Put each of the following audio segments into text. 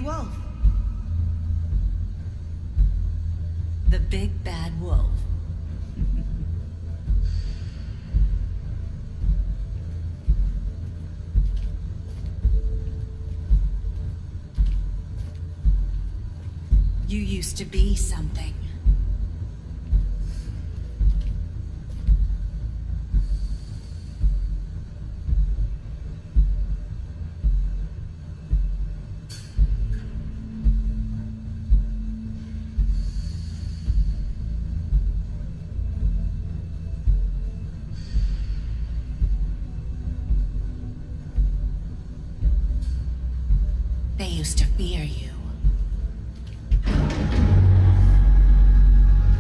Wolf. The big bad wolf. You used to be something. They used to fear you.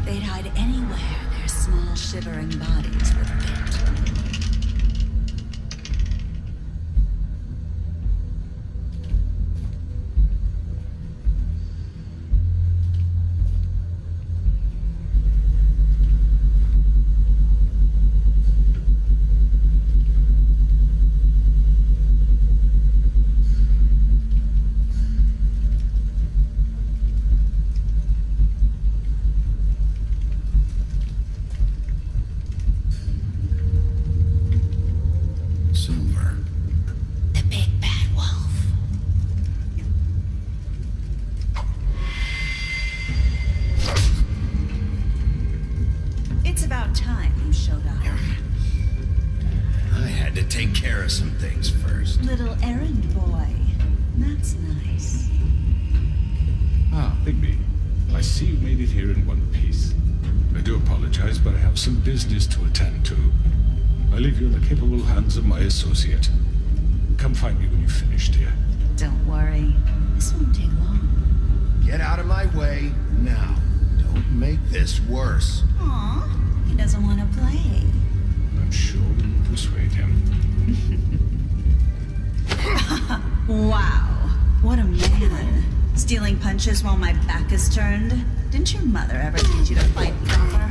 They'd hide anywhere their small, shivering bodies would fit. Little errand boy. That's nice. Ah, Bigby. I see you made it here in one piece. I do apologize, but I have some business to attend to. I leave you in the capable hands of my associate. Come find me when you've finished, dear. Don't worry. This won't take long. Get out of my way now. Don't make this worse. Aw, he doesn't want to play. I'm sure we'll persuade him. Wow, what a man. Stealing punches while my back is turned. Didn't your mother ever teach you to fight proper?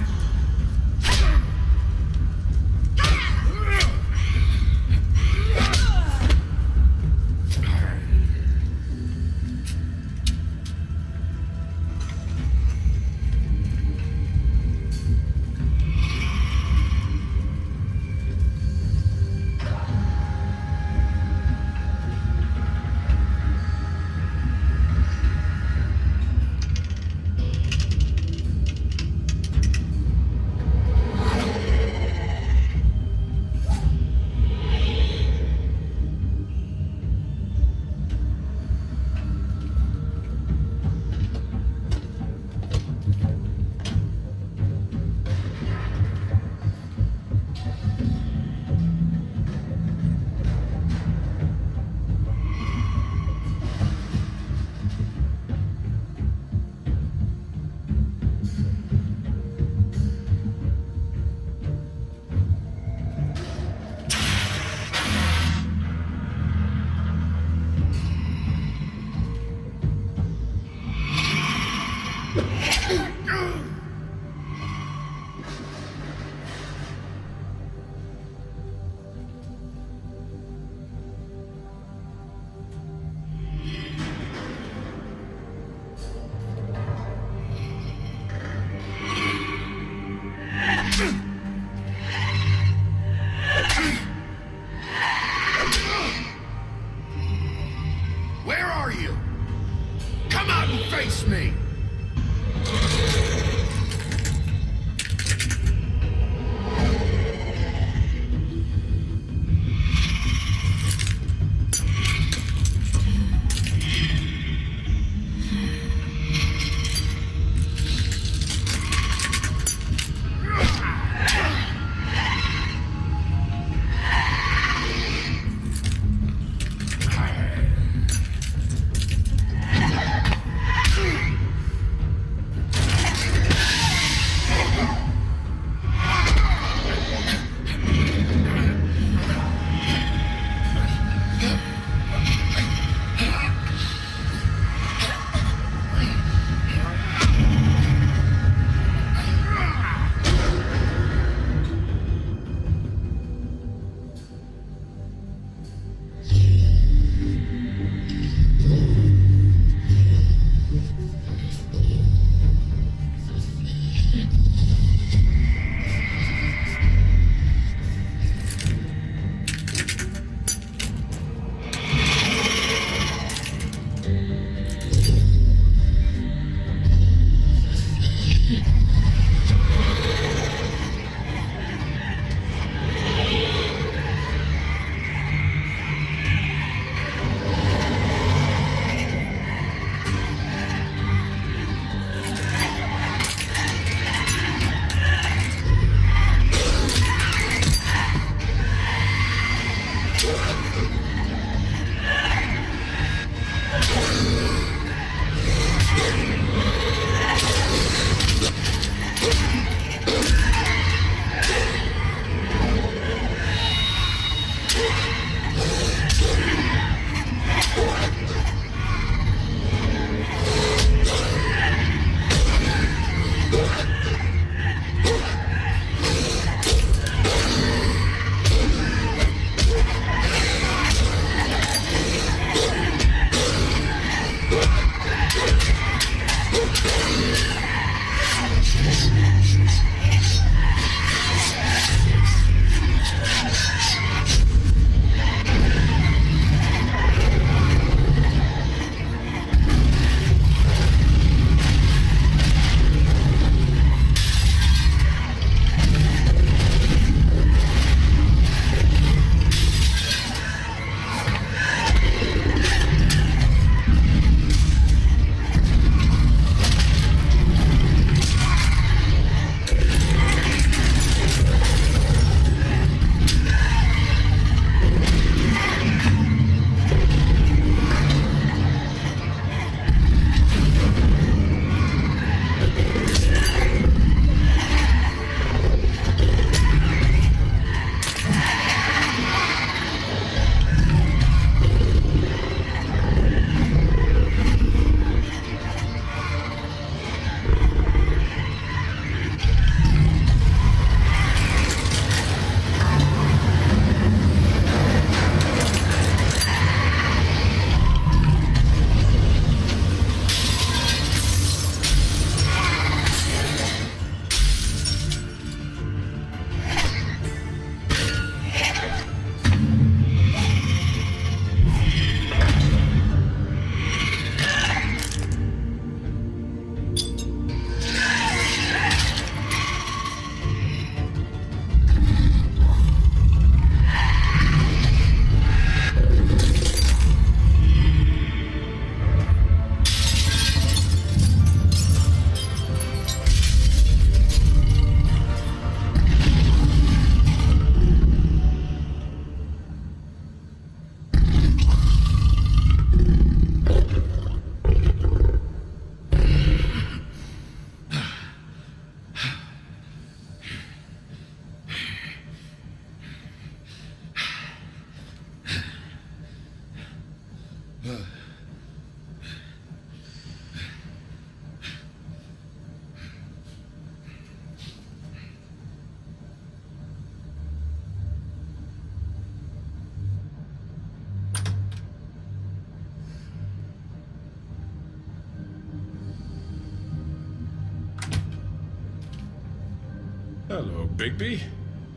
Bigby,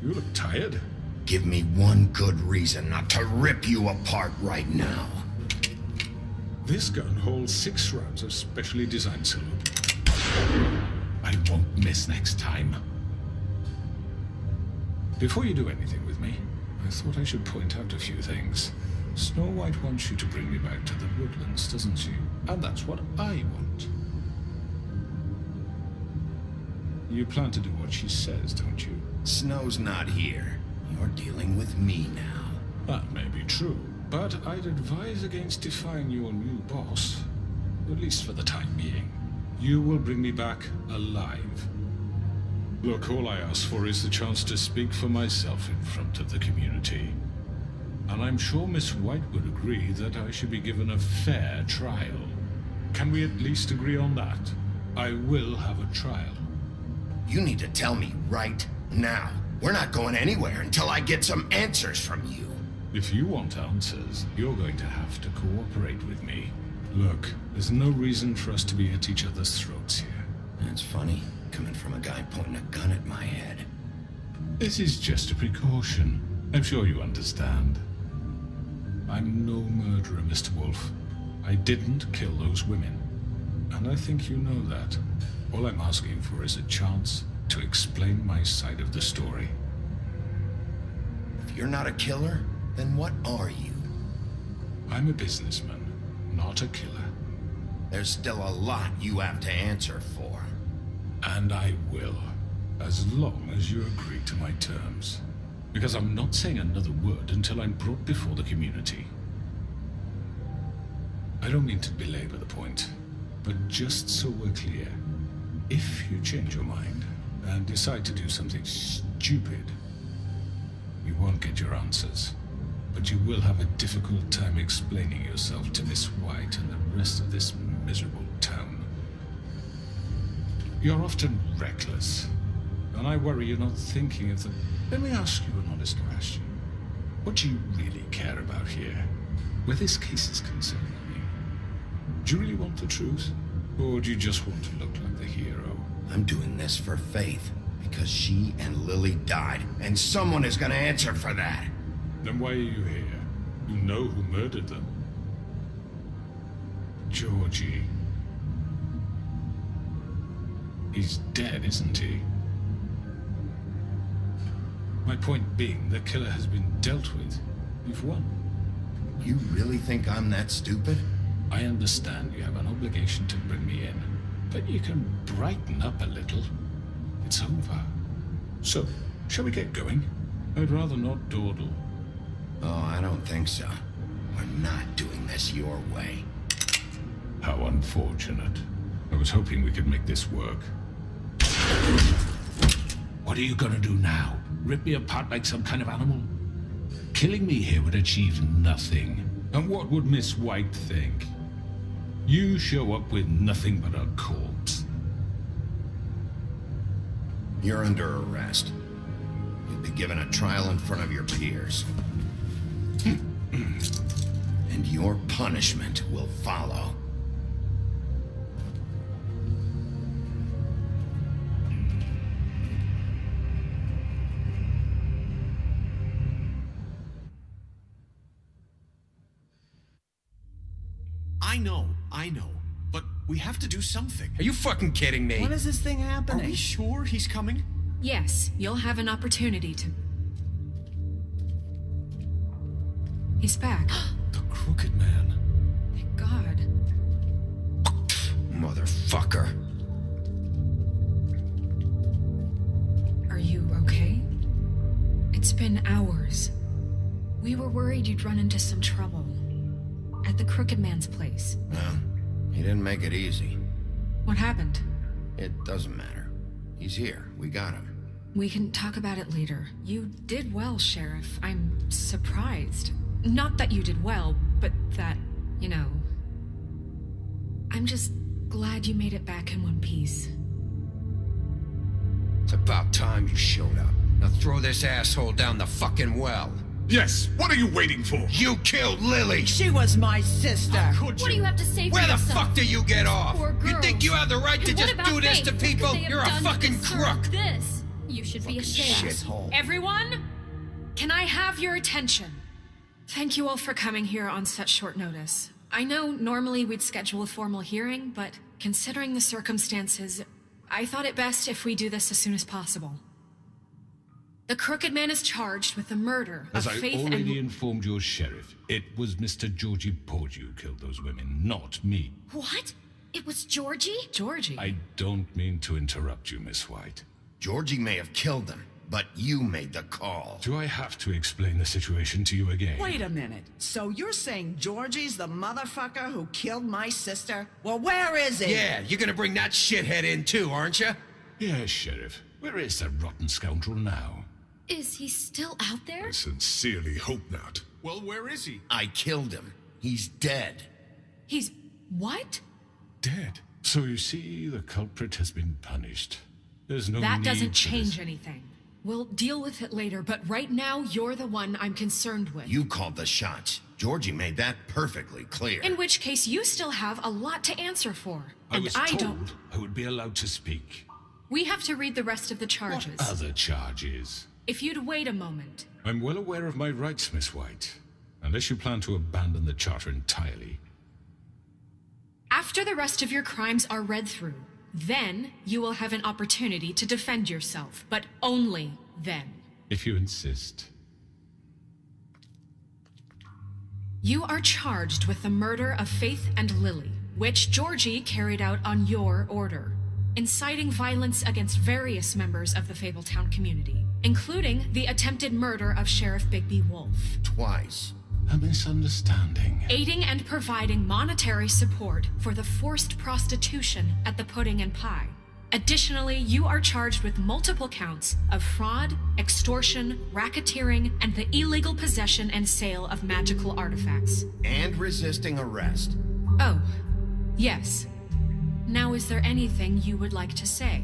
you look tired. Give me one good reason not to rip you apart right now. This gun holds 6 rounds of specially designed salute. I won't miss next time. Before you do anything with me, I thought I should point out a few things. Snow White wants you to bring me back to the woodlands, doesn't she? And that's what I want. You plan to do what she says, don't you? Snow's not here. You're dealing with me now. That may be true, but I'd advise against defying your new boss, at least for the time being. You will bring me back alive. Look, all I ask for is the chance to speak for myself in front of the community. And I'm sure Miss White would agree that I should be given a fair trial. Can we at least agree on that? I will have a trial. You need to tell me right now. We're not going anywhere until I get some answers from you. If you want answers, you're going to have to cooperate with me. Look, there's no reason for us to be at each other's throats here. That's funny, coming from a guy pointing a gun at my head. This is just a precaution. I'm sure you understand. I'm no murderer, Mr. Wolf. I didn't kill those women. And I think you know that. All I'm asking for is a chance to explain my side of the story. If you're not a killer, then what are you? I'm a businessman, not a killer. There's still a lot you have to answer for. And I will, as long as you agree to my terms. Because I'm not saying another word until I'm brought before the community. I don't mean to belabor the point, but just so we're clear, if you change your mind and decide to do something stupid, you won't get your answers. But you will have a difficult time explaining yourself to Miss White and the rest of this miserable town. You're often reckless, and I worry you're not thinking of the... Let me ask you an honest question. What do you really care about here? Where this case is concerned, I mean. Do you really want the truth? Or do you just want to look like the hero? I'm doing this for Faith, because she and Lily died, and someone is gonna answer for that. Then why are you here? You know who murdered them. Georgie. He's dead, isn't he? My point being, the killer has been dealt with. You've won. You really think I'm that stupid? I understand you have an obligation to bring me in, but you can brighten up a little. It's over. So, shall we get going? I'd rather not dawdle. Oh, I don't think so. We're not doing this your way. How unfortunate. I was hoping we could make this work. What are you gonna do now? Rip me apart like some kind of animal? Killing me here would achieve nothing. And what would Miss White think? You show up with nothing but a corpse. You're under arrest. You'll be given a trial in front of your peers. And your punishment will follow. I know, but we have to do something. Are you fucking kidding me? When is this thing happening? Are we sure he's coming? Yes, you'll have an opportunity to... He's back. The Crooked Man. Thank God. Motherfucker. Are you okay? It's been hours. We were worried you'd run into some trouble. At the Crooked Man's place. Well, he didn't make it easy. What happened? It doesn't matter. He's here. We got him. We can talk about it later. You did well, Sheriff. I'm surprised. Not that you did well, but that, you know... I'm just glad you made it back in one piece. It's about time you showed up. Now throw this asshole down the fucking well. Yes, what are you waiting for? You killed Lily! She was my sister. Could What do you have to say for Where the yourself? fuck do you get off? Poor You girls. think you have the right to And what just about do this Faith? to What could people? they have You're a done to fucking deserve crook! This. You should be ashamed. Shithole. Everyone, can I have your attention? Thank you all for coming here on such short notice. I know normally we'd schedule a formal hearing, but considering the circumstances, I thought it best if we do this as soon as possible. The Crooked Man is charged with the murder As of I Faith already informed your sheriff, it was Mr. Georgie Porgy who killed those women, not me. What? It was Georgie? Georgie? I don't mean to interrupt you, Miss White. Georgie may have killed them, but you made the call. Do I have to explain the situation to you again? Wait a minute. So you're saying Georgie's the motherfucker who killed my sister? Well, where is he? Yeah, you're gonna bring that shithead in too, aren't you? Yes, Sheriff. Where is that rotten scoundrel now? Is he still out there? I sincerely hope not. Well, where is he? I killed him. He's dead. He's... what? Dead. So you see, the culprit has been punished. There's no That need doesn't for change this. anything. We'll deal with it later, but right now, you're the one I'm concerned with. You called the shots. Georgie made that perfectly clear. In which case, you still have a lot to answer for. I was told don't. I would be allowed to speak. We have to read the rest of the charges. What other charges? If you'd wait a moment. I'm well aware of my rights, Miss White. Unless you plan to abandon the charter entirely. After the rest of your crimes are read through, then you will have an opportunity to defend yourself, but only then. If you insist. You are charged with the murder of Faith and Lily, which Georgie carried out on your order, inciting violence against various members of the Fabletown community, including the attempted murder of Sheriff Bigby Wolf. Twice. A misunderstanding. Aiding and providing monetary support for the forced prostitution at the Pudding and Pie. Additionally, you are charged with multiple counts of fraud, extortion, racketeering, and the illegal possession and sale of magical artifacts. And resisting arrest. Oh, yes. Now, is there anything you would like to say?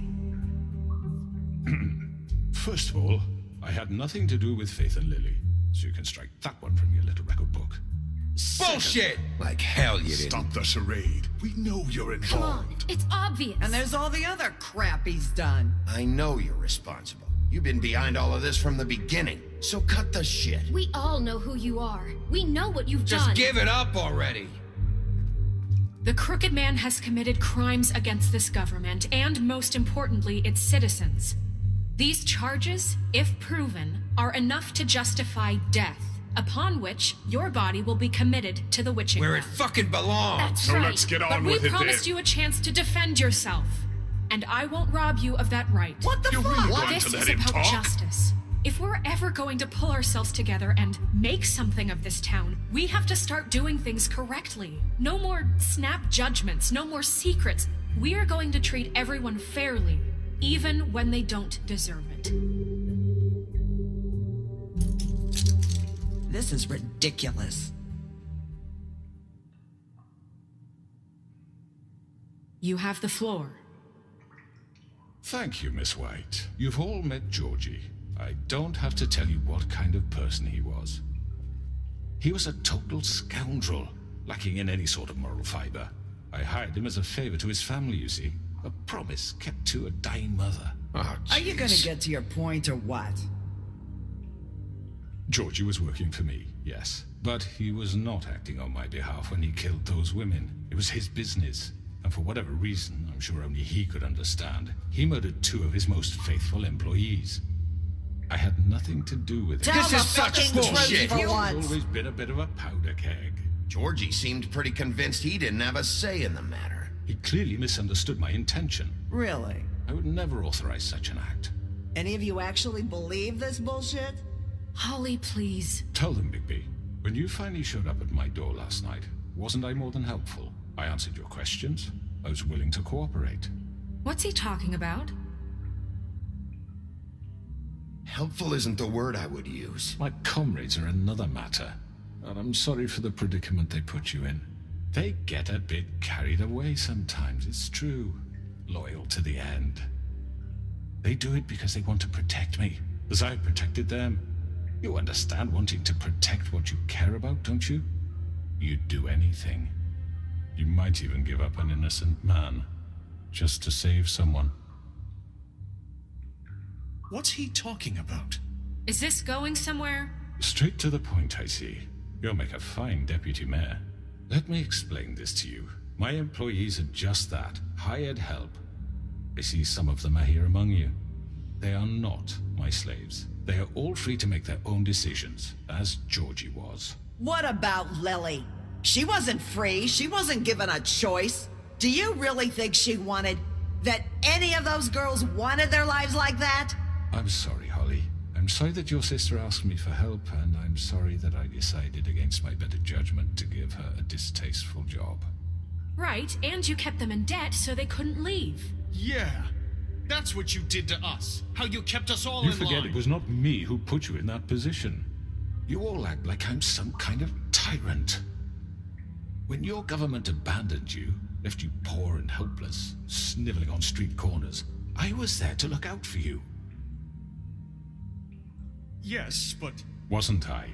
First of all, I had nothing to do with Faith and Lily, so you can strike that one from your little record book. Bullshit! Like hell you didn't. Stop the charade. We know you're Come on, involved. it's obvious. And there's all the other crap he's done. I know you're responsible. You've been behind all of this from the beginning. So cut the shit. We all know who you are. We know what you've Just done. give it up already. The Crooked Man has committed crimes against this government and, most importantly, its citizens. These charges, if proven, are enough to justify death, upon which your body will be committed to the witching Where it well. fucking belongs. That's So right. let's get on but with we it promised then. you a chance to defend yourself, and I won't rob you of that right. What the You're fuck? really going This to is let him about talk? justice. If we're ever going to pull ourselves together and make something of this town, we have to start doing things correctly. No more snap judgments, no more secrets. We are going to treat everyone fairly, even when they don't deserve it. This is ridiculous. You have the floor. Thank you, Miss White. You've all met Georgie. I don't have to tell you what kind of person he was. He was a total scoundrel, lacking in any sort of moral fiber. I hired him as a favor to his family, you see. A promise kept to a dying mother. Oh, Are you gonna jeez. get to your point or what? Georgie was working for me, yes. But he was not acting on my behalf when he killed those women. It was his business. And for whatever reason, I'm sure only he could understand, he murdered 2 of his most faithful employees. I had nothing to do with it. Tell This the is such fucking bullshit. truth for He's once. always been a bit of a powder keg. Georgie seemed pretty convinced he didn't have a say in the matter. He clearly misunderstood my intention. Really? I would never authorize such an act. Any of you actually believe this bullshit? Holly, please. Tell them, Bigby. When you finally showed up at my door last night, wasn't I more than helpful? I answered your questions. I was willing to cooperate. What's he talking about? Helpful isn't the word I would use. My comrades are another matter, and I'm sorry for the predicament they put you in. They get a bit carried away sometimes, it's true. Loyal to the end. They do it because they want to protect me, as I protected them. You understand wanting to protect what you care about, don't you? You'd do anything. You might even give up an innocent man, just to save someone. What's he talking about? Is this going somewhere? Straight to the point, I see. You'll make a fine deputy mayor. Let me explain this to you. My employees are just that, hired help. I see some of them are here among you. They are not my slaves. They are all free to make their own decisions, as Georgie was. What about Lily? She wasn't free. She wasn't given a choice. Do you really think she wanted... that any of those girls wanted their lives like that? I'm sorry, Holly. I'm sorry that your sister asked me for help, and I'm sorry that I decided against my better judgment to give her a distasteful job. Right, and you kept them in debt so they couldn't leave. Yeah, that's what you did to us. How you kept us all in line. You forget it was not me who put you in that position. You all act like I'm some kind of tyrant. When your government abandoned you, left you poor and helpless, sniveling on street corners, I was there to look out for you. Yes, but... Wasn't I?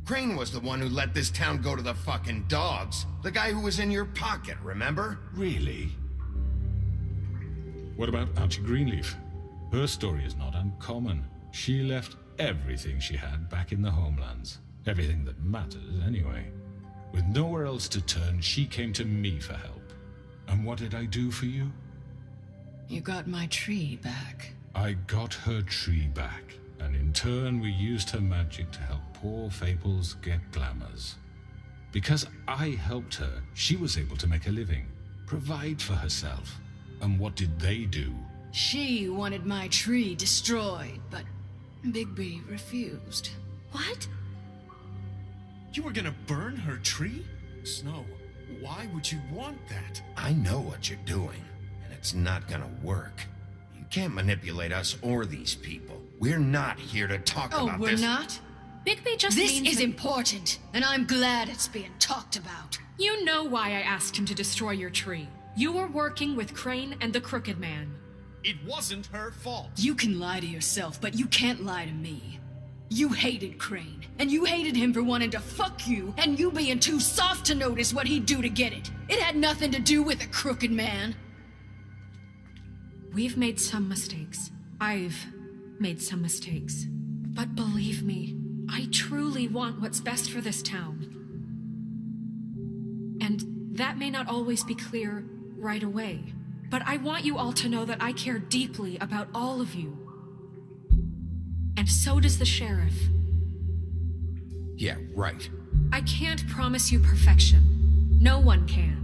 Crane was the one who let this town go to the fucking dogs. The guy who was in your pocket, remember? Really? What about Auntie Greenleaf? Her story is not uncommon. She left everything she had back in the homelands. Everything that matters, anyway. With nowhere else to turn, she came to me for help. And what did I do for you? You got my tree back. I got her tree back, and in turn we used her magic to help poor Fables get glamours. Because I helped her, she was able to make a living, provide for herself. And what did they do? She wanted my tree destroyed, but Bigby refused. What? You were gonna burn her tree? Snow, why would you want that? I know what you're doing, and it's not gonna work. You can't manipulate us or these people. We're not here to talk about this. Oh, we're not? Bigby just This means is that- important, and I'm glad it's being talked about. You know why I asked him to destroy your tree. You were working with Crane and the Crooked Man. It wasn't her fault. You can lie to yourself, but you can't lie to me. You hated Crane, and you hated him for wanting to fuck you, and you being too soft to notice what he'd do to get it. It had nothing to do with the Crooked Man. We've made some mistakes. I've made some mistakes. But believe me, I truly want what's best for this town. And that may not always be clear right away. But I want you all to know that I care deeply about all of you. And so does the sheriff. Yeah, right. I can't promise you perfection. No one can.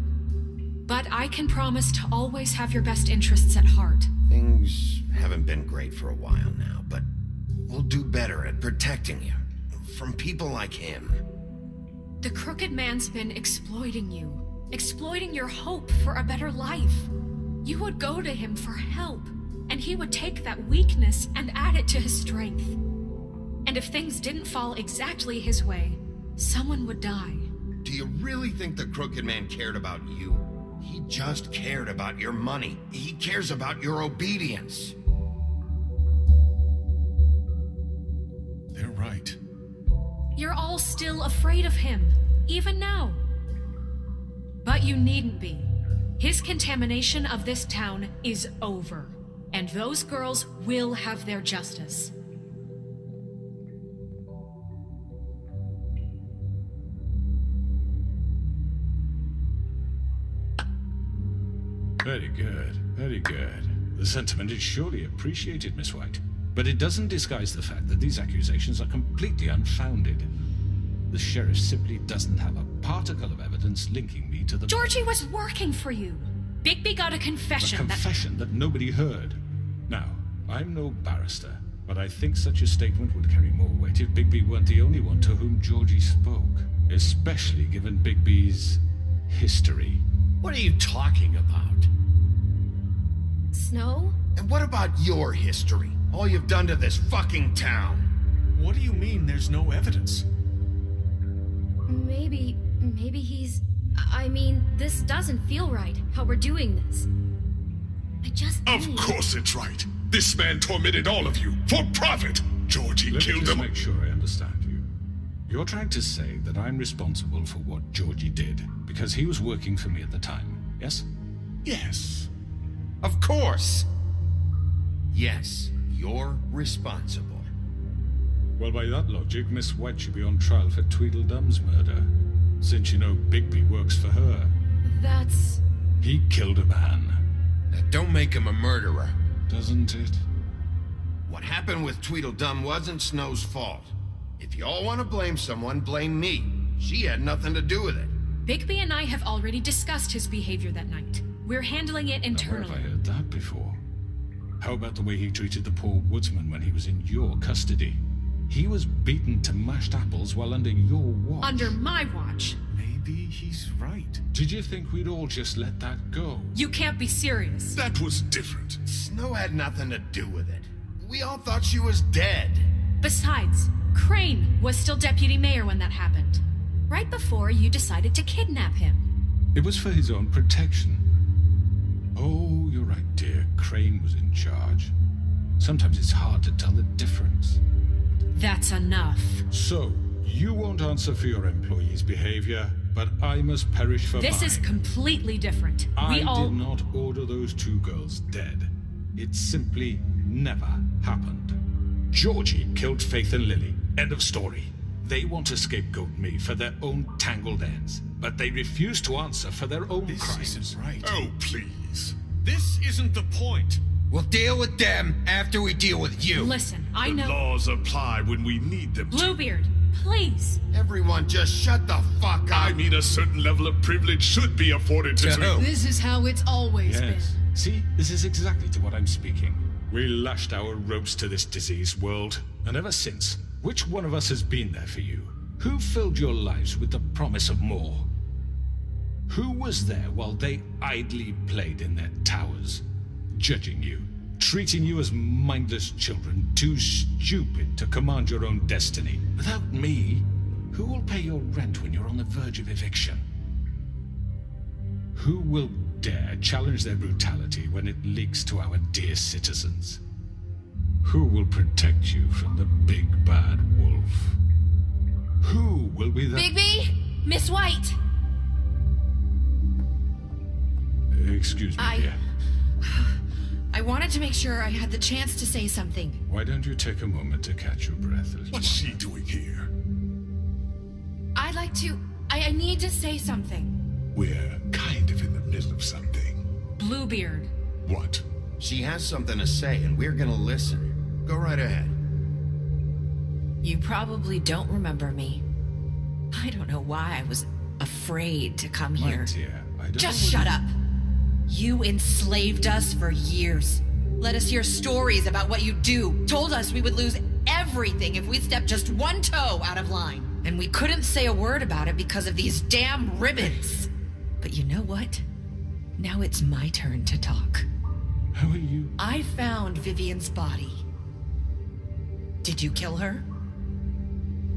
But I can promise to always have your best interests at heart. Things haven't been great for a while now, but we'll do better at protecting you from people like him. The Crooked Man's been exploiting you. Exploiting your hope for a better life. You would go to him for help, and he would take that weakness and add it to his strength. And if things didn't fall exactly his way, someone would die. Do you really think the Crooked Man cared about you? He just cared about your money. He cares about your obedience. They're right. You're all still afraid of him, even now. But you needn't be. His contamination of this town is over, and those girls will have their justice. Very good, very good. The sentiment is surely appreciated, Miss White. But it doesn't disguise the fact that these accusations are completely unfounded. The sheriff simply doesn't have a particle of evidence linking me to the... Georgie was working for you. Bigby got a confession A confession that nobody heard. Now, I'm no barrister, but I think such a statement would carry more weight if Bigby weren't the only one to whom Georgie spoke. Especially given Bigby's history. What are you talking about? Snow? And what about your history? All you've done to this fucking town? What do you mean there's no evidence? Maybe he's... I mean, this doesn't feel right, how we're doing this. I just Of need... course it's right. This man tormented all of you for profit. Georgie Let me killed just him. make sure I understand you. You're trying to say that I'm responsible for what Georgie did because he was working for me at the time, yes? Yes. Of course. Yes, you're responsible. Well, by that logic, Miss White should be on trial for Tweedledum's murder, since you know Bigby works for her. That's... He killed a man. Now, don't make him a murderer. Doesn't it? What happened with Tweedledum wasn't Snow's fault. If you all want to blame someone, blame me. She had nothing to do with it. Bigby and I have already discussed his behavior that night. We're handling it Where have internally. I heard that before? How about the way he treated the poor woodsman when he was in your custody? He was beaten to mashed apples while under your watch. Under my watch. Maybe he's right. Did you think we'd all just let that go? You can't be serious. That was different. Snow had nothing to do with it. We all thought she was dead. Besides, Crane was still deputy mayor when that happened. Right before you decided to kidnap him. It was for his own protection. Oh, you're right, dear. Crane was in charge. Sometimes it's hard to tell the difference. That's enough. So, you won't answer for your employees' behavior, but I must perish for This mine. is completely different. I We all... did not order those two girls dead. It simply never happened. Georgie killed Faith and Lily. End of story. They want to scapegoat me for their own tangled ends, but they refuse to answer for their own This crimes. isn't right. Oh, please. This isn't the point. We'll deal with them after we deal with you. Listen, I The know... laws apply when we need them to. Bluebeard, please. Everyone just shut the fuck up. I mean, a certain level of privilege should be afforded to... To who? This is how it's always Yes. See, this is exactly to what I'm speaking. We lashed our ropes to this diseased world, and ever since, which one of us has been there for you? Who filled your lives with the promise of more? Who was there while they idly played in their towers, judging you, treating you as mindless children, too stupid to command your own destiny? Without me, who will pay your rent when you're on the verge of eviction? Who will dare challenge their brutality when it leaks to our dear citizens? Who will protect you from the big bad wolf? Who will be the... Bigby? Miss White! Excuse me, dear. I wanted to make sure I had the chance to say something. Why don't you take a moment to catch your breath? What's she doing here? I'd like to... I need to say something. We're kind of in the middle of something. Bluebeard. What? She has something to say, and we're gonna listen. Go right ahead. You probably don't remember me. I don't know why I was afraid to come My here. dear, I don't Just know what shut up. You enslaved us for years. Let us hear stories about what you do. Told us we would lose everything if we stepped just one toe out of line. And we couldn't say a word about it because of these damn ribbons. But you know what? Now it's my turn to talk. How are you? I found Vivian's body. Did you kill her?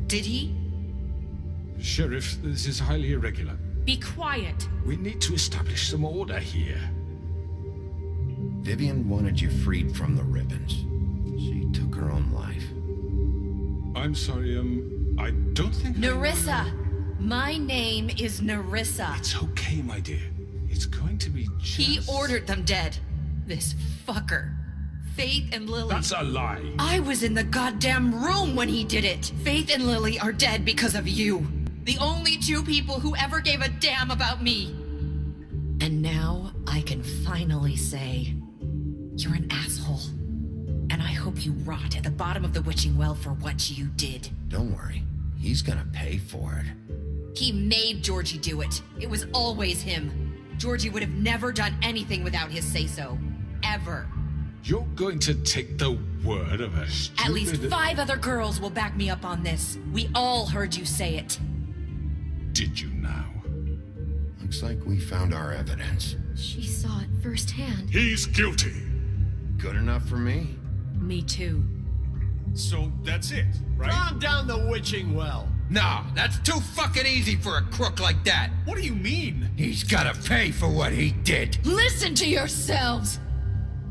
Did he? Sheriff, this is highly irregular. Be quiet. We need to establish some order here. Vivian wanted you freed from the ribbons. She took her own life. I'm sorry, I don't think... Nerissa! My name is Nerissa. It's okay, my dear. It's going to be just... He ordered them dead. This fucker. Faith and Lily. That's a lie. I was in the goddamn room when he did it. Faith and Lily are dead because of you. The only two people who ever gave a damn about me. And now I can finally say, you're an asshole. And I hope you rot at the bottom of the witching well for what you did. Don't worry. He's gonna pay for it. He made Georgie do it. It was always him. Georgie would have never done anything without his say-so. Ever. You're going to take the word of a stupid... At least 5 other girls will back me up on this. We all heard you say it. Did you now? Looks like we found our evidence. She saw it firsthand. He's guilty. Good enough for me. Me too. So that's it, right? Calm down the witching well. No, that's too fucking easy for a crook like that. What do you mean? He's gotta pay for what he did. Listen to yourselves!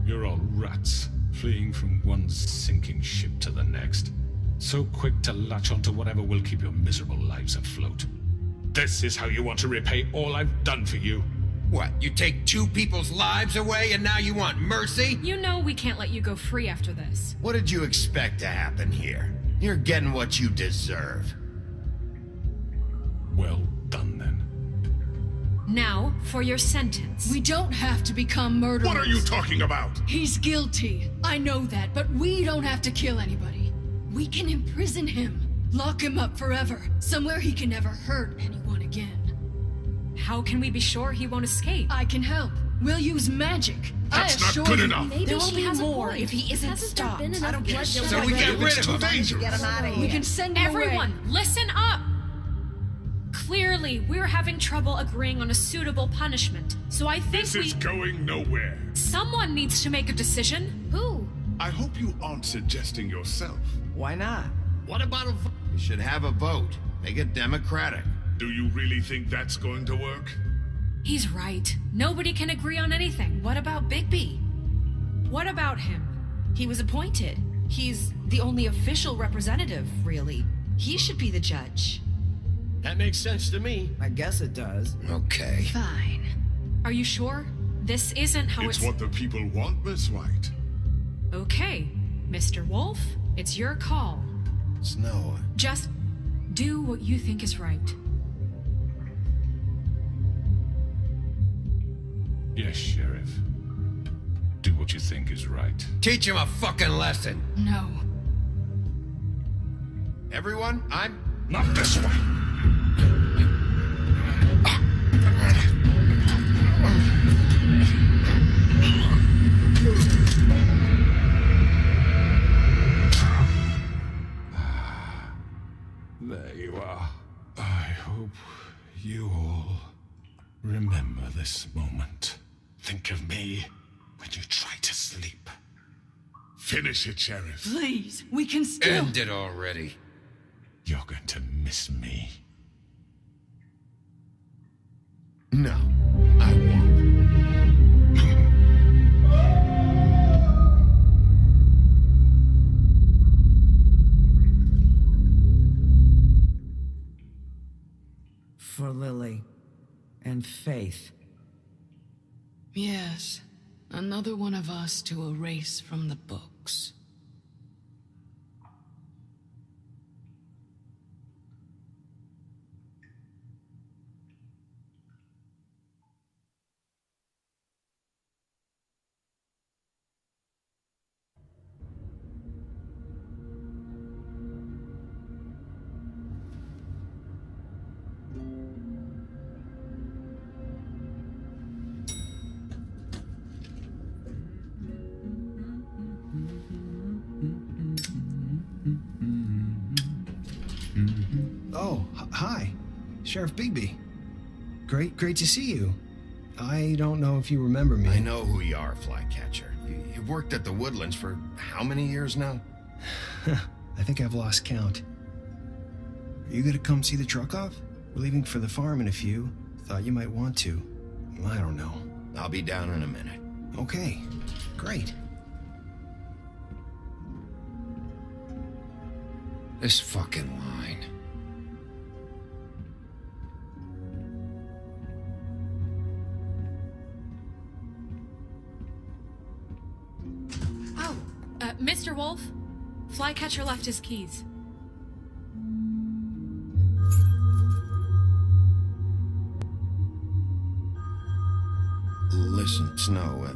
You're all rats, fleeing from one sinking ship to the next. So quick to latch onto whatever will keep your miserable lives afloat. This is how you want to repay all I've done for you. What, you take 2 people's lives away and now you want mercy? You know we can't let you go free after this. What did you expect to happen here? You're getting what you deserve. Well done, then. Now, for your sentence. We don't have to become murderers. What are you talking about? He's guilty. I know that, but we don't have to kill anybody. We can imprison him. Lock him up forever. Somewhere he can never hurt anyone again. How can we be sure he won't escape? I can help. We'll use magic. That's I not assure good you. enough. Maybe There will she be has a more point. if he isn't Hasn't there stopped. been enough I don't blood care. So we get rid of him. Dangerous. Get him out of We here. can send him Everyone, away. listen up! Clearly, we're having trouble agreeing on a suitable punishment, so I think This is going nowhere. Someone needs to make a decision. Who? I hope you aren't suggesting yourself. Why not? What about a vote? We should have a vote. Make it democratic. Do you really think that's going to work? He's right. Nobody can agree on anything. What about Bigby? What about him? He was appointed. He's the only official representative, really. He should be the judge. That makes sense to me. I guess it does. Okay. Fine. Are you sure? This isn't how It's what the people want, Miss White. Okay, Mr. Wolf, it's your call. Snow. Just do what you think is right. Yes, Sheriff. Do what you think is right. Teach him a fucking lesson. No. Everyone, I'm... Not this way. There you are. I hope you all remember this moment. Think of me when you try to sleep. Finish it, Sheriff. Please, we can still... End it already. You're going to miss me. No, I won't. For Lily and Faith. Yes. Another one of us to erase from the books. Oh, hi. Sheriff Bigby. Great to see you. I don't know if you remember me. I know who you are, Flycatcher. You've worked at the Woodlands for how many years now? I think I've lost count. Are you gonna come see the truck off? We're leaving for the farm in a few. Thought you might want to. I don't know. I'll be down in a minute. Okay, great. This fucking line. Oh, Mr. Wolf, Flycatcher left his keys. Listen, Snow,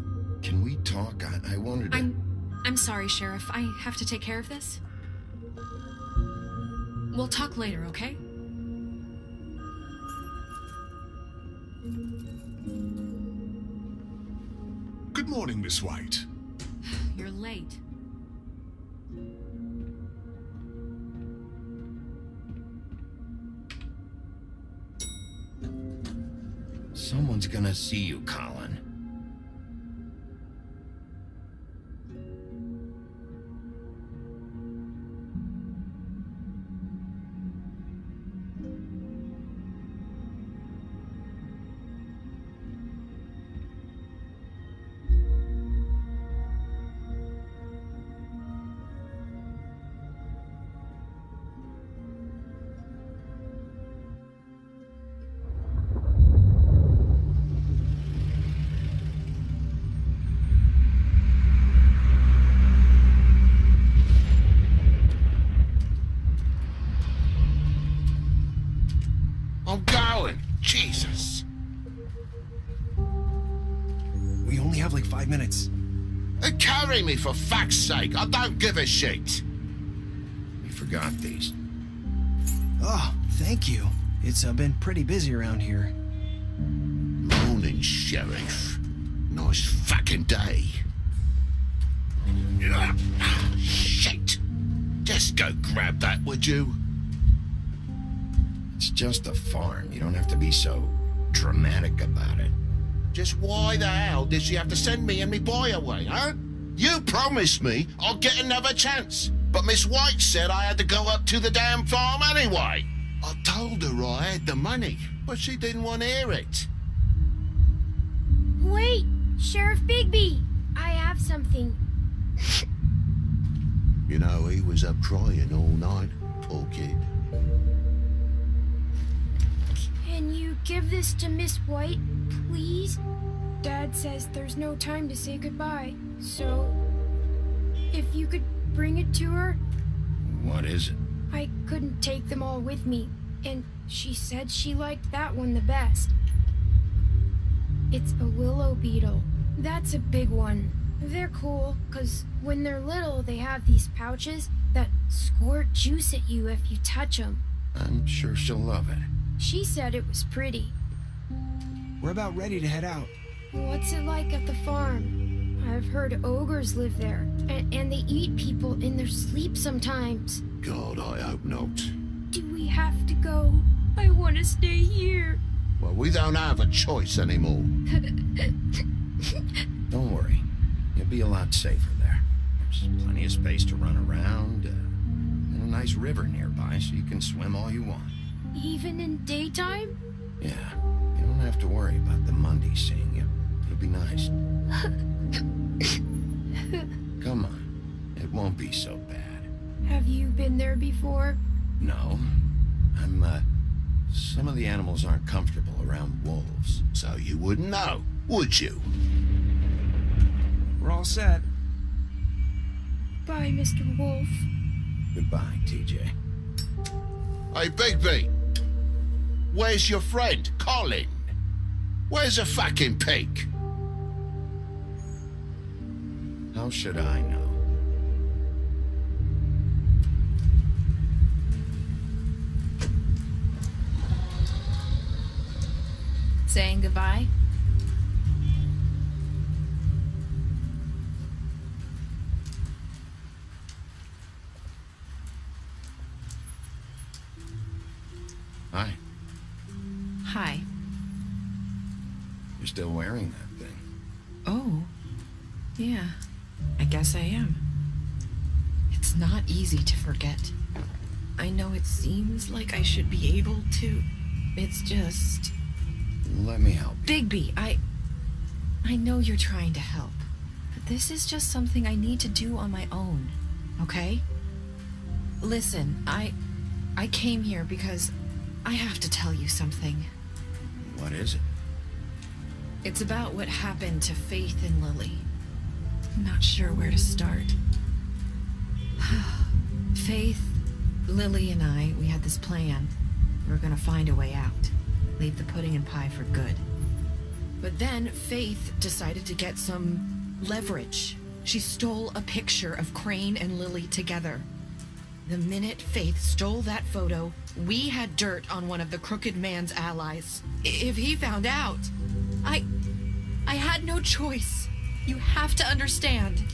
can we talk? I wanted to... I'm sorry, Sheriff. I have to take care of this. We'll talk later, okay? Good morning, Miss White. You're late. Someone's gonna see you, Colin. I'm going. Jesus. We only have like 5 minutes. Carry me, for fuck's sake. I don't give a shit. We forgot these. Oh, thank you. It's been pretty busy around here. Morning, Sheriff. Nice fucking day. Shit. Just go grab that, would you? It's just a farm. You don't have to be so dramatic about it. Just why the hell did she have to send me and me boy away, huh? You promised me I'll get another chance. But Miss White said I had to go up to the damn farm anyway. I told her I had the money, but she didn't want to hear it. Wait, Sheriff Bigby. I have something. You know, he was up crying all night, poor kid. Can you give this to Miss White, please? Dad says there's no time to say goodbye, so if you could bring it to her. What is it? I couldn't take them all with me, and she said she liked that one the best. It's a willow beetle. That's a big one. They're cool, 'cause when they're little, they have these pouches that squirt juice at you if you touch them. I'm sure she'll love it. She said it was pretty. We're about ready to head out. What's it like at the farm? I've heard ogres live there, and they eat people in their sleep sometimes. God, I hope not. Do we have to go? I want to stay here. Well, we don't have a choice anymore. Don't worry. You'll be a lot safer there. There's plenty of space to run around, and a nice river nearby so you can swim all you want. Even in daytime? Yeah, you don't have to worry about the mundies seeing you. It'll be nice. Come on. It won't be so bad. Have you been there before? No. Some of the animals aren't comfortable around wolves. So you wouldn't know, would you? We're all set. Bye, Mr. Wolf. Goodbye, TJ. Hey, Bigby. Where's your friend, Colin? Where's the fucking pig? How should I know? Saying goodbye? Hi. Hi. You're still wearing that thing. Oh. Yeah. I guess I am. It's not easy to forget. I know it seems like I should be able to. It's just... Let me help you. Bigby, I know you're trying to help. But this is just something I need to do on my own. Okay? Listen, I came here because I have to tell you something. What is it? It's about what happened to Faith and Lily. I'm not sure where to start. Faith, Lily, and I, we had this plan. We were gonna find a way out. Leave the pudding and pie for good. But then Faith decided to get some leverage. She stole a picture of Crane and Lily together. The minute Faith stole that photo, we had dirt on one of the Crooked Man's allies. If he found out, I had no choice. You have to understand.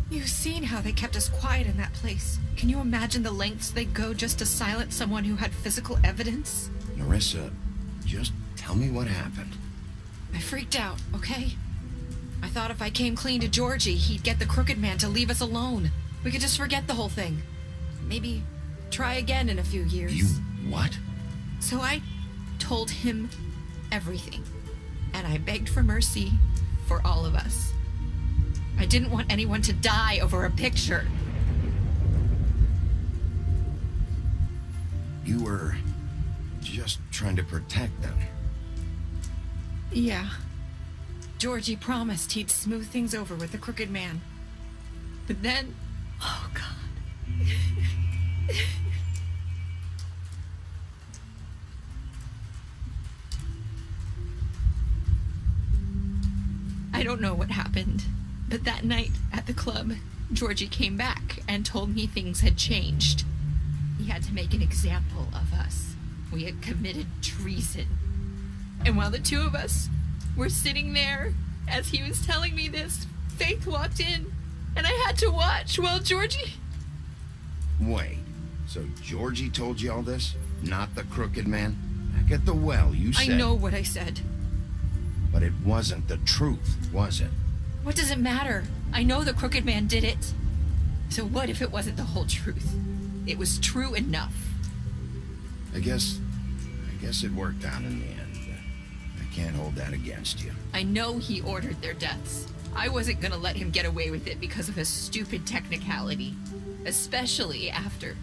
You've seen how they kept us quiet in that place. Can you imagine the lengths they'd go just to silence someone who had physical evidence? Narissa, just tell me what happened. I freaked out, okay? I thought if I came clean to Georgie, he'd get the Crooked Man to leave us alone. We could just forget the whole thing. Maybe try again in a few years. You what? So I told him everything. And I begged for mercy for all of us. I didn't want anyone to die over a picture. You were just trying to protect them. Yeah. Georgie promised he'd smooth things over with the Crooked Man. But then... Oh, God. don't know what happened, but that night at the club, Georgie came back and told me things had changed. He had to make an example of us. We had committed treason. And while the two of us were sitting there, as he was telling me this, Faith walked in, and I had to watch while Georgie... Wait, so Georgie told you all this? Not the crooked man? Back at the well, you said... I know what I said. But it wasn't the truth, was it? What does it matter? I know the crooked man did it. So what if it wasn't the whole truth? It was true enough. I guess it worked out in the end. I can't hold that against you. I know he ordered their deaths. I wasn't gonna let him get away with it because of a stupid technicality. Especially after...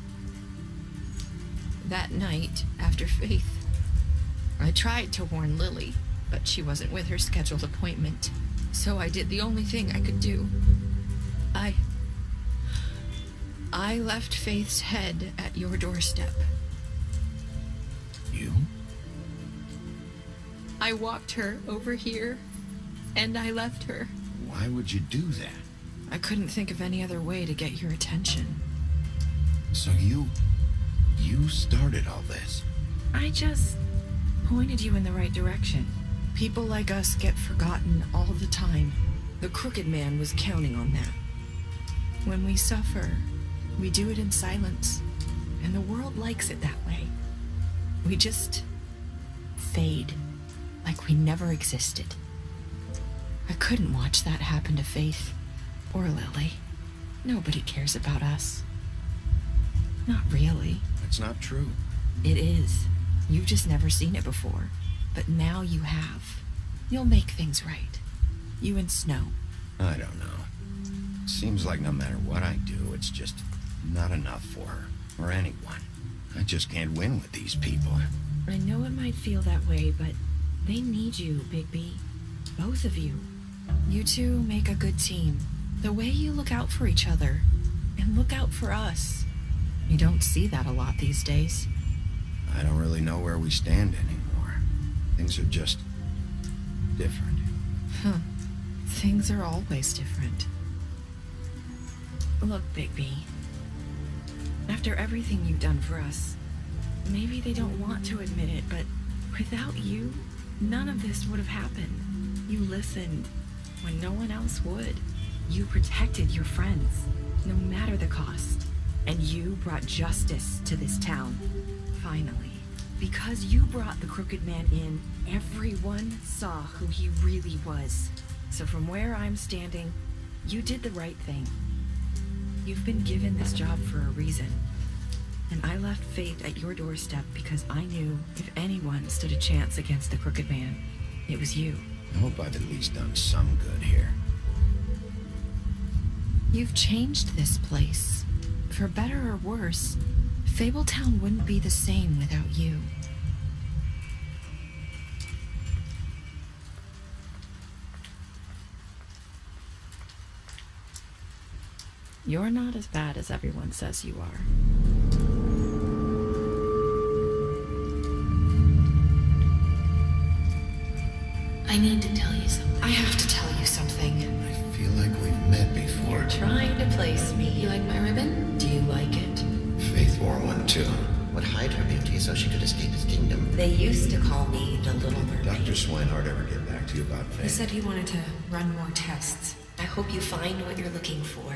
that night, after Faith. I tried to warn Lily, but she wasn't with her scheduled appointment. So I did the only thing I could do. I left Faith's head at your doorstep. You? I walked her over here, and I left her. Why would you do that? I couldn't think of any other way to get your attention. So you started all this? I just pointed you in the right direction. People like us get forgotten all the time. The crooked man was counting on that. When we suffer, we do it in silence, and the world likes it that way. We just fade, like we never existed. I couldn't watch that happen to Faith, or Lily. Nobody cares about us. Not really. That's not true. It is. You've just never seen it before. But now you have. You'll make things right. You and Snow. I don't know. Seems like no matter what I do, it's just not enough for her, or anyone. I just can't win with these people. I know it might feel that way, but they need you, Bigby. Both of you. You two make a good team. The way you look out for each other, and look out for us. You don't see that a lot these days. I don't really know where we stand anymore. Things are just different. Huh. Things are always different. Look, Bigby. After everything you've done for us, maybe they don't want to admit it, but without you, none of this would have happened. You listened when no one else would. You protected your friends, no matter the cost. And you brought justice to this town. Finally. Because you brought the crooked man in, everyone saw who he really was. So from where I'm standing, you did the right thing. You've been given this job for a reason. And I left Faith at your doorstep because I knew if anyone stood a chance against the crooked man, it was you. I hope I've at least done some good here. You've changed this place. For better or worse, Fabletown wouldn't be the same without you. You're not as bad as everyone says you are. I need to tell you something. I have to tell you something. I feel like we've met before. You're trying to place me. You like my ribbon? Do you like it? Faith wore one too. Would hide her beauty so she could escape his kingdom. They used to call me the Little Did Mermaid. Dr. Swinehart ever get back to you about Faith? He said he wanted to run more tests. I hope you find what you're looking for.